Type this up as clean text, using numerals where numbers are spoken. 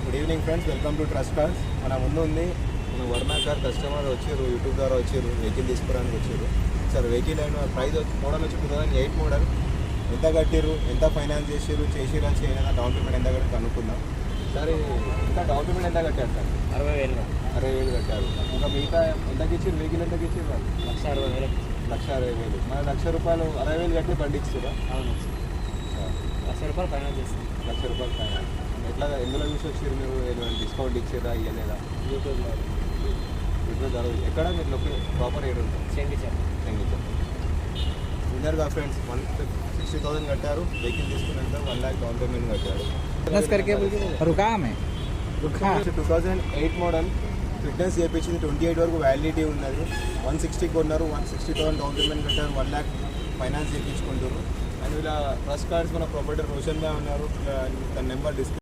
Good evening friends, welcome to trust cars. మన ముందు ఉంది మన వర్ణ కార్ కస్టమర్ వచ్చారు, యూట్యూబ్ ద్వారా వచ్చారు, వెహికల్ తీసుకోవడానికి వచ్చారు. సార్ వెహికల్ అయిన ప్రైస్ మోడల్ వచ్చి 2008 మోడల్. ఎంత కట్టిర్రు, ఎంత ఫైనాన్స్ చేసిర్రు, చేసిరా చేయలేదా, డౌన్ పేమెంట్ ఎంత కట్టి కనుక్కుందాం. సార్ ఇంకా డౌన్ పేమెంట్ ఎంత కట్టారు సార్? 60,000. 60,000 కట్టారు. ఇంకా మిగతా ఎంతకి ఇచ్చారు? వెహికల్ ఎంతకి ఇచ్చారు? 1,60,000. 1,60,000. మన ₹1,00,000 60,000 కట్టి బండి ఇచ్చారా? అవును సార్, ₹1,00,000 ఫైనాన్స్ చేస్తాం. ₹1,00,000 ఫైనాన్స్. ఎట్లా ఎందులో చూసి వచ్చారు మీరు? ఏదైనా డిస్కౌంట్ ఇచ్చారా ఇవ్వలేదా? యూట్యూబ్లో జరుగుతుంది. ఎక్కడ మీరు ప్రాపర్ ఏడు ఉంటారు? చెంగిచ్చారు. విన్నర్గా ఫ్రెండ్స్ 160,000 కట్టారు. వెహికల్ తీసుకున్నాక 1 lakh డౌన్ పేమెంట్ కట్టారు. 2008 మోడల్. ఫిట్నెస్ చేయించింది, 28 వరకు వ్యాలిడిటీ ఉన్నది. 160 కొన్నారు, 160,000 డౌన్ పేమెంట్ కట్టారు, 1 lakh ఫైనాన్స్ చేయించుకుంటారు. అండ్ వీళ్ళ ట్రస్ట్ కార్డ్స్ మన ప్రొపరేటర్ రోషన్ గా ఉన్నారు. తన నెంబర్ డిస్ప్లే